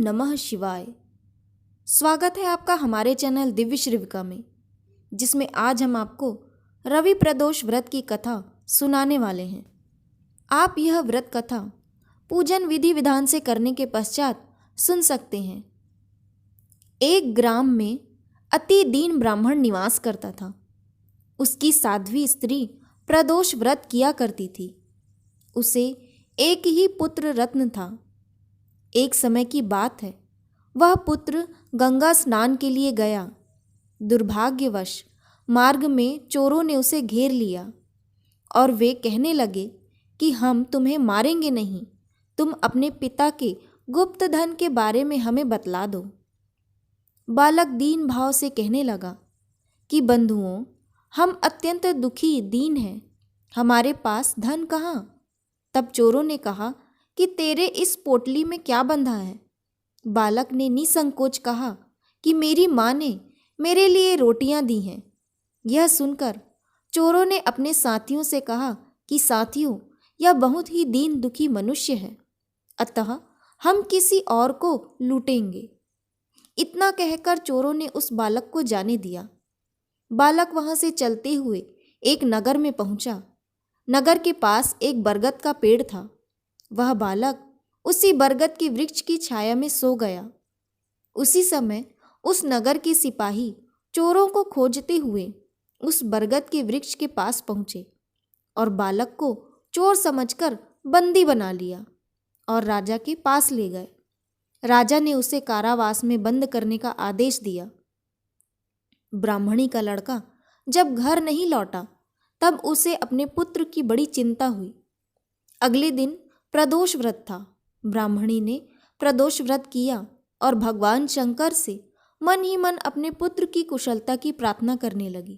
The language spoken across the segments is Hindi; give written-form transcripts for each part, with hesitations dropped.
नमः शिवाय। स्वागत है आपका हमारे चैनल दिव्य श्रीविका में, जिसमें आज हम आपको रवि प्रदोष व्रत की कथा सुनाने वाले हैं। आप यह व्रत कथा पूजन विधि विधान से करने के पश्चात सुन सकते हैं। एक ग्राम में अति दीन ब्राह्मण निवास करता था। उसकी साध्वी स्त्री प्रदोष व्रत किया करती थी। उसे एक ही पुत्र रत्न था। एक समय की बात है, वह पुत्र गंगा स्नान के लिए गया। दुर्भाग्यवश मार्ग में चोरों ने उसे घेर लिया और वे कहने लगे कि हम तुम्हें मारेंगे नहीं, तुम अपने पिता के गुप्त धन के बारे में हमें बतला दो। बालक दीन भाव से कहने लगा कि बंधुओं, हम अत्यंत दुखी दीन हैं, हमारे पास धन कहाँ। तब चोरों ने कहा कि तेरे इस पोटली में क्या बंधा है। बालक ने निसंकोच कहा कि मेरी माँ ने मेरे लिए रोटियां दी हैं। यह सुनकर चोरों ने अपने साथियों से कहा कि साथियों, यह बहुत ही दीन दुखी मनुष्य है, अतः हम किसी और को लूटेंगे। इतना कहकर चोरों ने उस बालक को जाने दिया। बालक वहां से चलते हुए एक नगर में पहुंचा। नगर के पास एक बरगद का पेड़ था। वह बालक उसी बरगद के वृक्ष की छाया में सो गया। उसी समय उस नगर के सिपाही चोरों को खोजते हुए उस बरगद के वृक्ष के पास पहुंचे और बालक को चोर समझकर बंदी बना लिया और राजा के पास ले गए। राजा ने उसे कारावास में बंद करने का आदेश दिया। ब्राह्मणी का लड़का जब घर नहीं लौटा, तब उसे अपने पुत्र की बड़ी चिंता हुई। अगले दिन प्रदोष व्रत था। ब्राह्मणी ने प्रदोष व्रत किया और भगवान शंकर से मन ही मन अपने पुत्र की कुशलता की प्रार्थना करने लगी।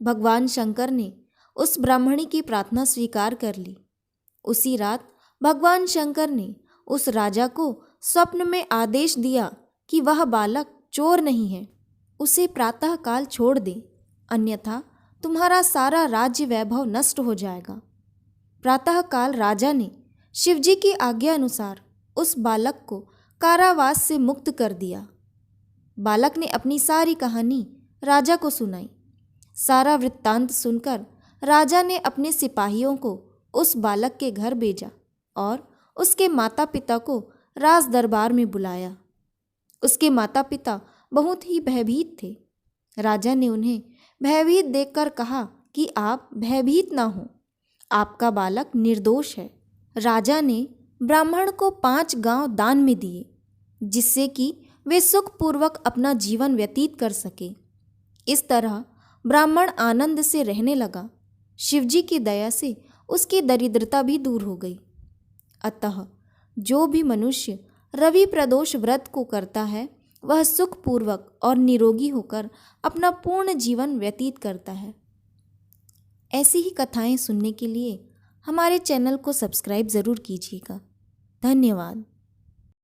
भगवान शंकर ने उस ब्राह्मणी की प्रार्थना स्वीकार कर ली। उसी रात भगवान शंकर ने उस राजा को स्वप्न में आदेश दिया कि वह बालक चोर नहीं है, उसे प्रातः काल छोड़ दे, अन्यथा तुम्हारा सारा राज्य वैभव नष्ट हो जाएगा। प्रातःकाल राजा ने शिवजी की आज्ञा अनुसार उस बालक को कारावास से मुक्त कर दिया। बालक ने अपनी सारी कहानी राजा को सुनाई। सारा वृत्तांत सुनकर राजा ने अपने सिपाहियों को उस बालक के घर भेजा और उसके माता पिता को राज दरबार में बुलाया। उसके माता पिता बहुत ही भयभीत थे। राजा ने उन्हें भयभीत देखकर कहा कि आप भयभीत ना हो, आपका बालक निर्दोष है। राजा ने ब्राह्मण को 5 गांव दान में दिए, जिससे कि वे सुखपूर्वक अपना जीवन व्यतीत कर सके। इस तरह ब्राह्मण आनंद से रहने लगा। शिवजी की दया से उसकी दरिद्रता भी दूर हो गई। अतः जो भी मनुष्य रवि प्रदोष व्रत को करता है, वह सुखपूर्वक और निरोगी होकर अपना पूर्ण जीवन व्यतीत करता है। ऐसी ही कथाएं सुनने के लिए हमारे चैनल को सब्सक्राइब ज़रूर कीजिएगा। धन्यवाद।